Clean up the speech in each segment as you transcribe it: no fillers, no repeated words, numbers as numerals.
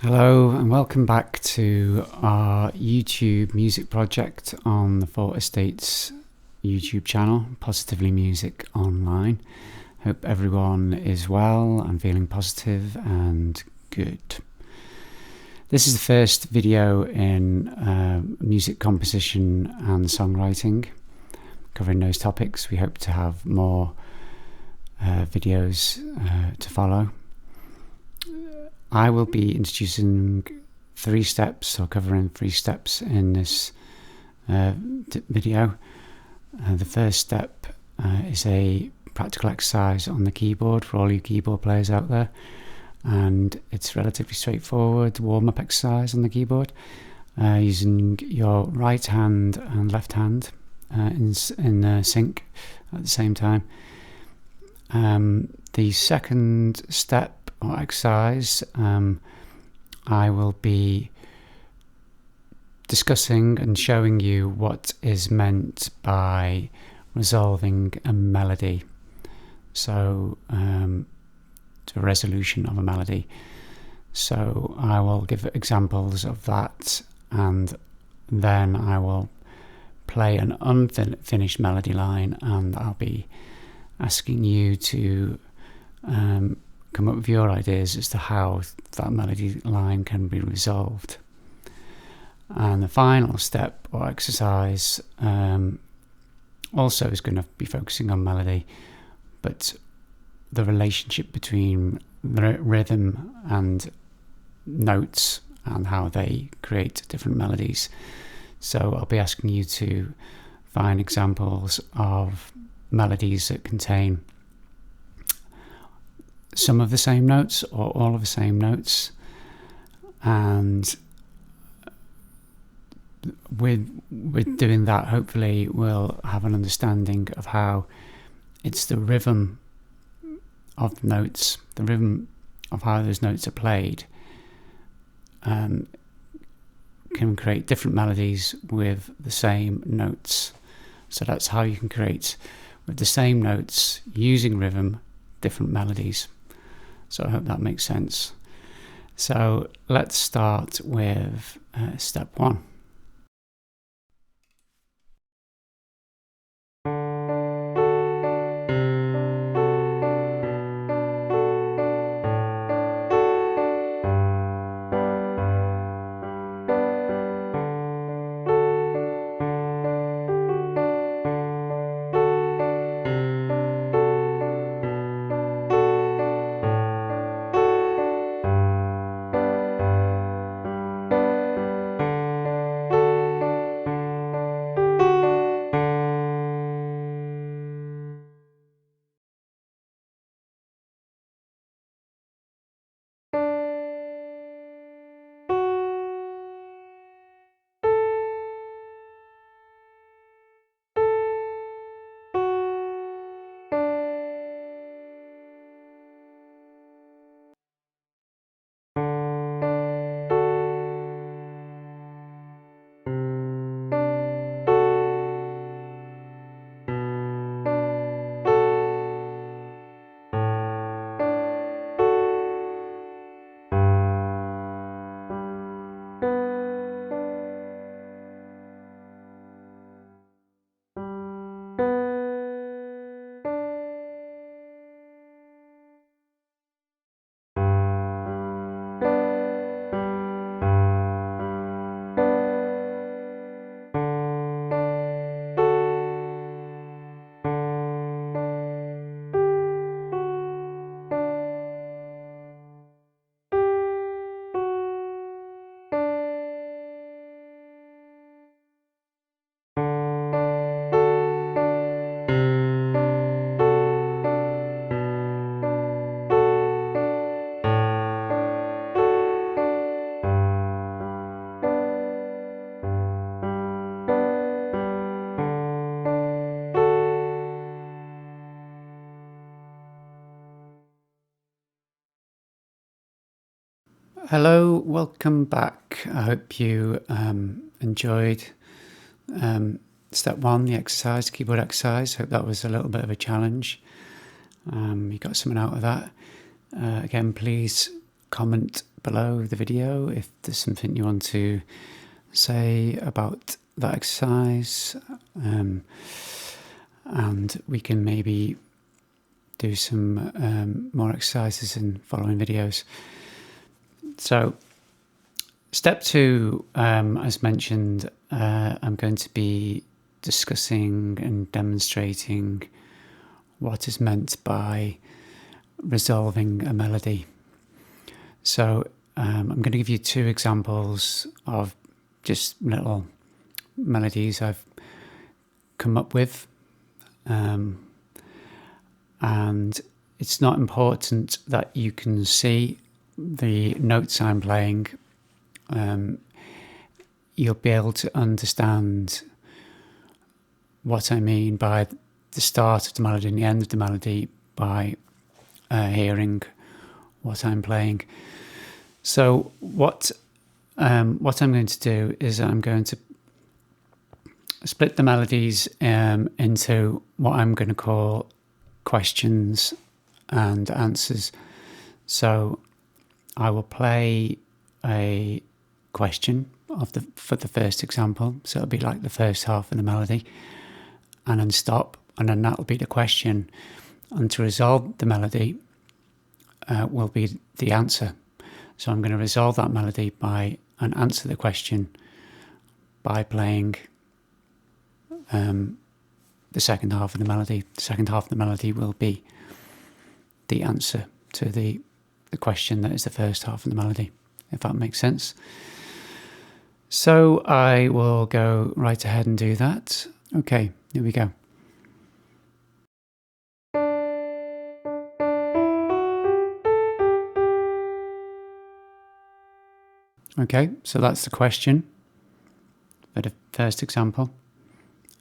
Hello and welcome back to our YouTube music project on the Fort Estates YouTube channel, Positively Music Online. Hope everyone is well and feeling positive and good. This is the first video in music composition and songwriting, covering those topics. We hope to have more videos to follow. I will be introducing 3 steps, or covering 3 steps in this video. The first step is a practical exercise on the keyboard for all you keyboard players out there, and it's relatively straightforward warm-up exercise on the keyboard using your right hand and left hand in sync at the same time. The second step or exercise, I will be discussing and showing you what is meant by resolving a melody. So, the resolution of a melody. So I will give examples of that, and then I will play an unfinished melody line, and I'll be asking you to come up with your ideas as to how that melody line can be resolved. And the final step or exercise also is going to be focusing on melody, but the relationship between rhythm and notes and how they create different melodies. So I'll be asking you to find examples of melodies that contain some of the same notes or all of the same notes, and with doing that, hopefully we'll have an understanding of how it's the rhythm of the notes, the rhythm of how those notes are played, can create different melodies with the same notes. So that's how you can create, with the same notes, using rhythm, different melodies. So I hope that makes sense. So let's start with step 1. Hello, welcome back. I hope you enjoyed step 1, the exercise, keyboard exercise. Hope that was a little bit of a challenge. You got something out of that. Again, please comment below the video if there's something you want to say about that exercise, and we can maybe do some more exercises in following videos. So step 2, as mentioned, I'm going to be discussing and demonstrating what is meant by resolving a melody. So I'm going to give you 2 examples of just little melodies I've come up with, and it's not important that you can see the notes I'm playing. You'll be able to understand what I mean by the start of the melody and the end of the melody by hearing what I'm playing. So what I'm going to do is I'm going to split the melodies into what I'm going to call questions and answers. So I will play a question for the first example, so it'll be like the first half of the melody, and then stop, and then that'll be the question, and to resolve the melody will be the answer. So I'm going to resolve that melody and answer the question by playing the second half of the melody. The second half of the melody will be the answer to the question that is the first half of the melody, if that makes sense. So I will go right ahead and do that. Okay, here we go. Okay, so that's the question for the first example,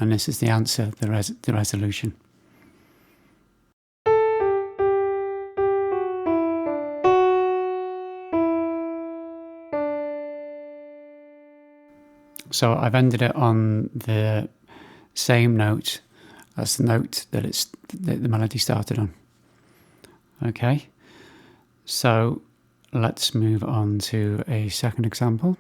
and this is the answer, the resolution. So I've ended it on the same note as the note that the melody started on. Okay, so let's move on to a second example.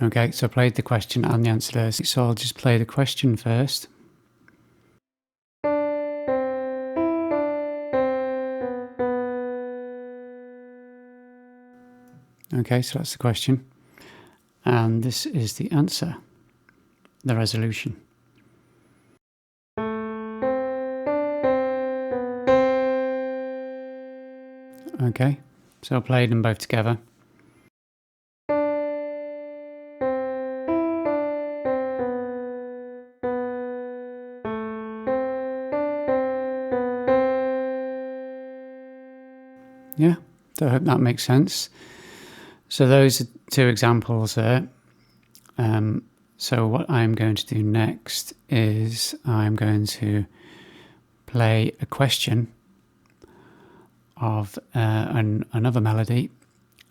Okay, so I played the question and the answer there. So I'll just play the question first. Okay, so that's the question. And this is the answer, the resolution. Okay, so I played them both together. Yeah, so I hope that makes sense. So those are 2 examples there. So what I'm going to do next is I'm going to play a question of another melody,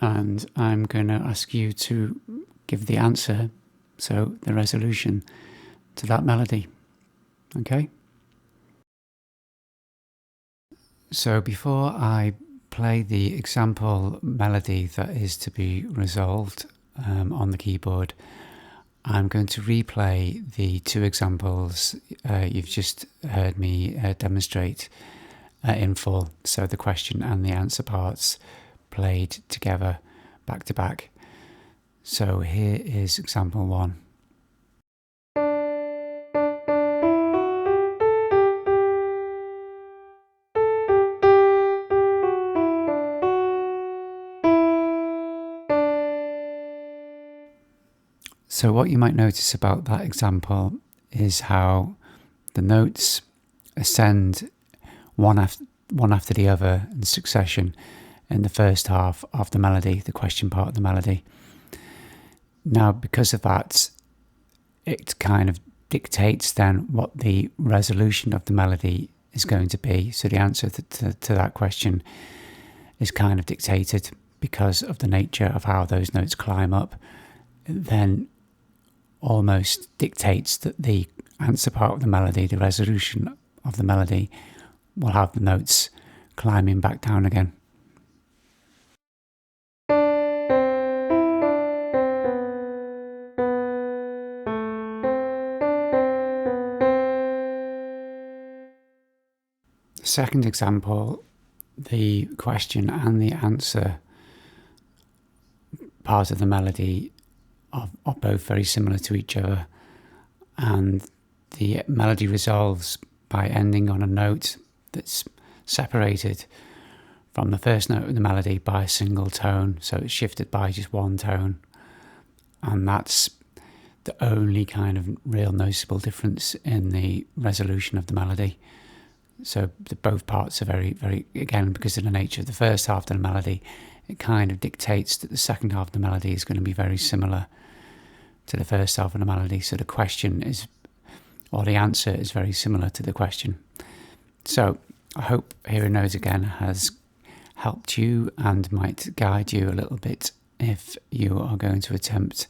and I'm going to ask you to give the answer, so the resolution to that melody. Okay? So before I play the example melody that is to be resolved on the keyboard, I'm going to replay the 2 examples you've just heard me demonstrate in full. So the question and the answer parts played together back to back. So here is example 1. So what you might notice about that example is how the notes ascend one after the other in succession in the first half of the melody, the question part of the melody. Now, because of that, it kind of dictates then what the resolution of the melody is going to be. So the answer to that question is kind of dictated because of the nature of how those notes climb up, it then almost dictates that the answer part of the melody, the resolution of the melody, will have the notes climbing back down again. The second example, the question and the answer part of the melody are both very similar to each other, and the melody resolves by ending on a note that's separated from the first note of the melody by a single tone, so it's shifted by just one tone, and that's the only kind of real noticeable difference in the resolution of the melody. So both parts are very, very, again, because of the nature of the first half of the melody, it kind of dictates that the second half of the melody is going to be very similar to the first half of the melody. So the question is, or the answer is very similar to the question. So I hope hearing those again has helped you and might guide you a little bit if you are going to attempt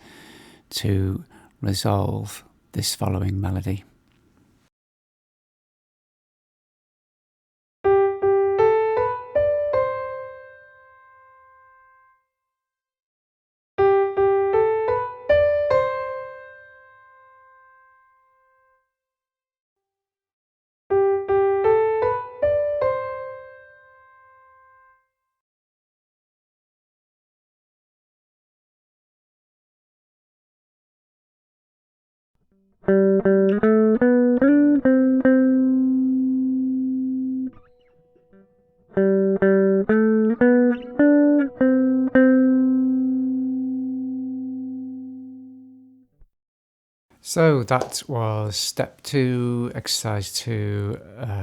to resolve this following melody. So that was step 2, exercise 2,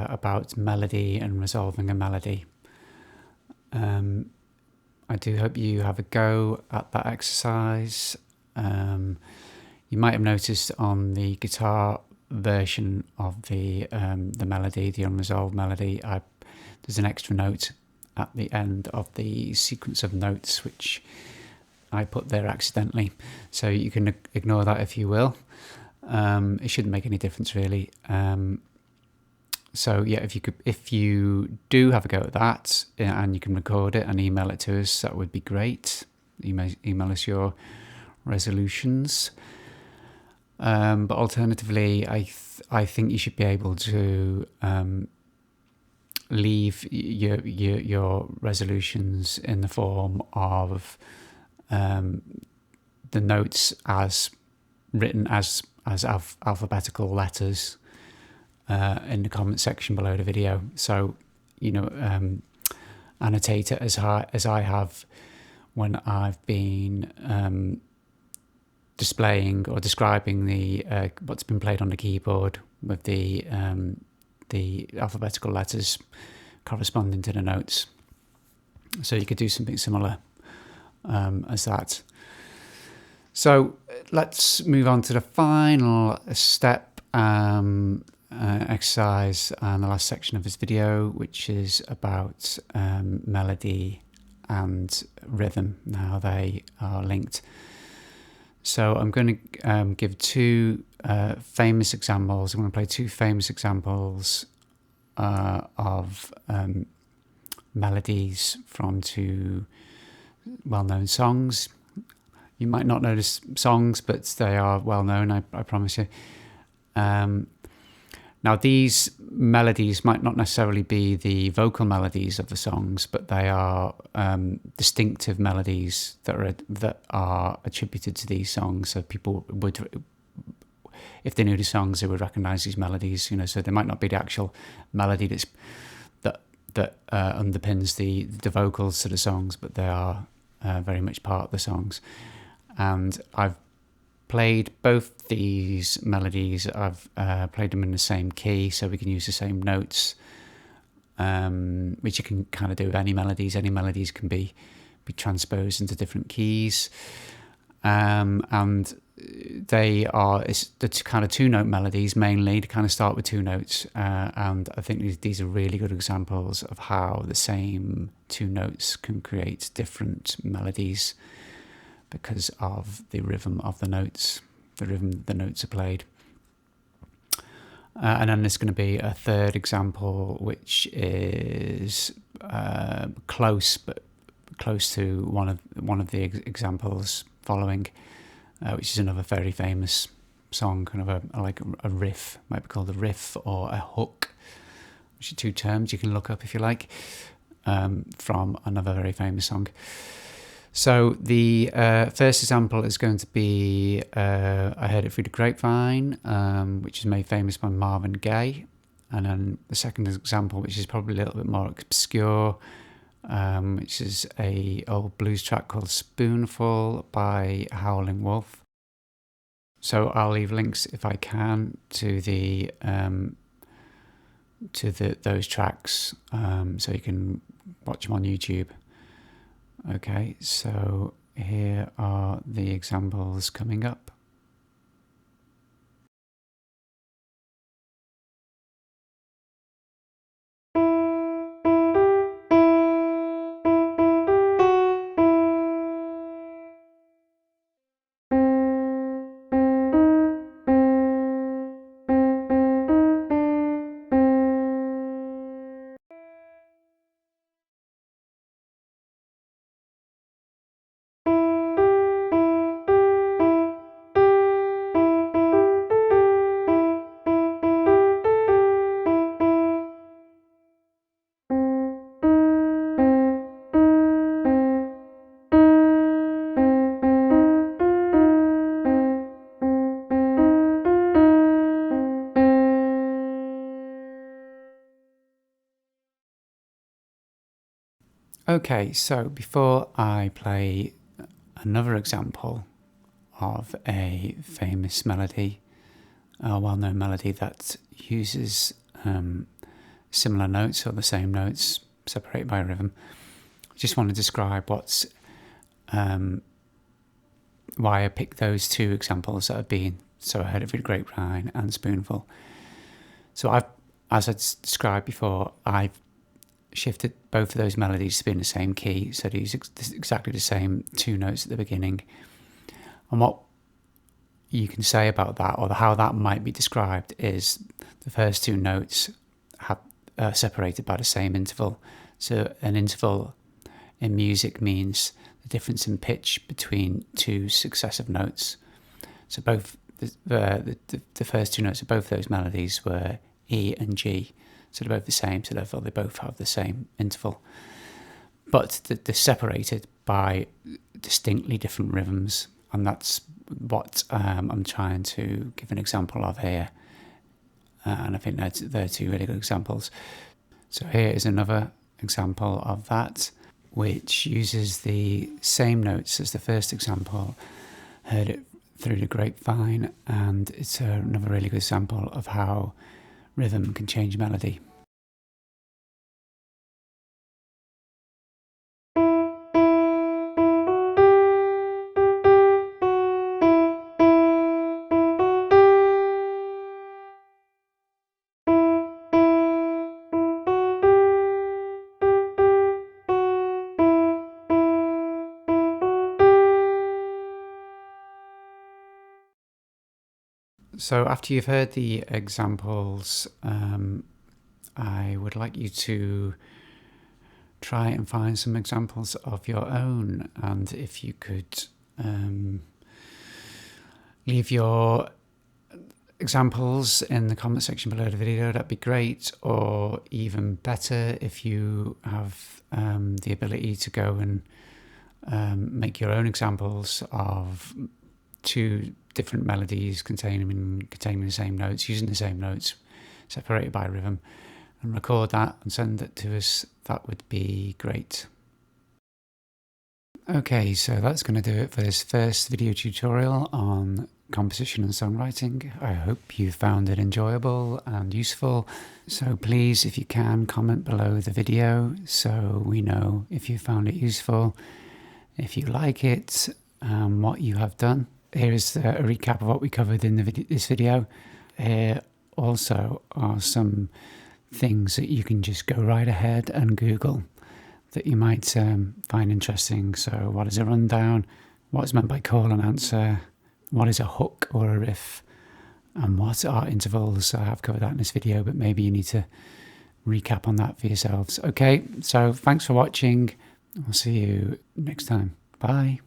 about melody and resolving a melody. I do hope you have a go at that exercise. You might have noticed on the guitar version of the melody, the unresolved melody, there's an extra note at the end of the sequence of notes which I put there accidentally, so you can ignore that if you will. It shouldn't make any difference really. So yeah, if you do have a go at that, and you can record it and email it to us, that would be great. Email us your resolutions. But alternatively, I think you should be able to leave your resolutions in the form of the notes as written as alphabetical letters in the comment section below the video. So, annotate it as I have when I've been displaying or describing the what's been played on the keyboard with the alphabetical letters corresponding to the notes. So you could do something similar as that. So let's move on to the final step, exercise, and the last section of this video, which is about melody and rhythm, and how they are linked. So I'm going to give two famous examples. I'm going to play two famous examples of melodies from two well-known songs. You might not know the songs, but they are well-known, I promise you. Now, these melodies might not necessarily be the vocal melodies of the songs, but they are distinctive melodies that are attributed to these songs. So people would, if they knew the songs, they would recognise these melodies. So they might not be the actual melody that underpins the vocals to the songs, but they are very much part of the songs. And I've played both these melodies. I've played them in the same key, so we can use the same notes, which you can kind of do with any melodies. Any melodies can be transposed into different keys. and it's the kind of two-note melodies mainly, to kind of start with two notes, and I think these are really good examples of how the same two notes can create different melodies because of the rhythm of the notes, the rhythm the notes are played. And then there's going to be a third example, which is close to one of the examples following, which is another very famous song, kind of a riff, might be called a riff or a hook, which are two terms you can look up if you like, from another very famous song. So the first example is going to be I Heard It Through the Grapevine, which is made famous by Marvin Gaye. And then the second example, which is probably a little bit more obscure, which is a old blues track called Spoonful by Howling Wolf. So I'll leave links if I can to those tracks, so you can watch them on YouTube. Okay, so here are the examples coming up. Okay, so before I play another example of a famous melody, a well-known melody that uses similar notes or the same notes separated by rhythm, I just want to describe why I picked those two examples that have been So I Heard It Through the Grapevine and Spoonful. So as I described before, I've shifted both of those melodies to be in the same key, so to use exactly the same two notes at the beginning. And what you can say about that, or how that might be described, is the first two notes are separated by the same interval. So an interval in music means the difference in pitch between two successive notes. So both the first two notes of both those melodies were E and G. So they're both the same, so therefore they both have the same interval. But they're separated by distinctly different rhythms, and that's what I'm trying to give an example of here. And I think they're two really good examples. So here is another example of that, which uses the same notes as the first example, Heard It Through the Grapevine, and it's another really good example of how rhythm can change melody. So after you've heard the examples, I would like you to try and find some examples of your own, and if you could leave your examples in the comment section below the video, that'd be great. Or even better, if you have the ability to go and make your own examples of two different melodies containing the same notes, using the same notes, separated by rhythm, and record that and send it to us, that would be great. Okay, so that's going to do it for this first video tutorial on composition and songwriting. I hope you found it enjoyable and useful. So please, if you can, comment below the video so we know if you found it useful. If you like it, what you have done. Here is a recap of what we covered in this video. Here also are some things that you can just go right ahead and Google that you might find interesting. So what is a rundown? What's meant by call and answer? What is a hook or a riff? And what are intervals? I have covered that in this video, but maybe you need to recap on that for yourselves. Okay, so thanks for watching. I'll see you next time. Bye.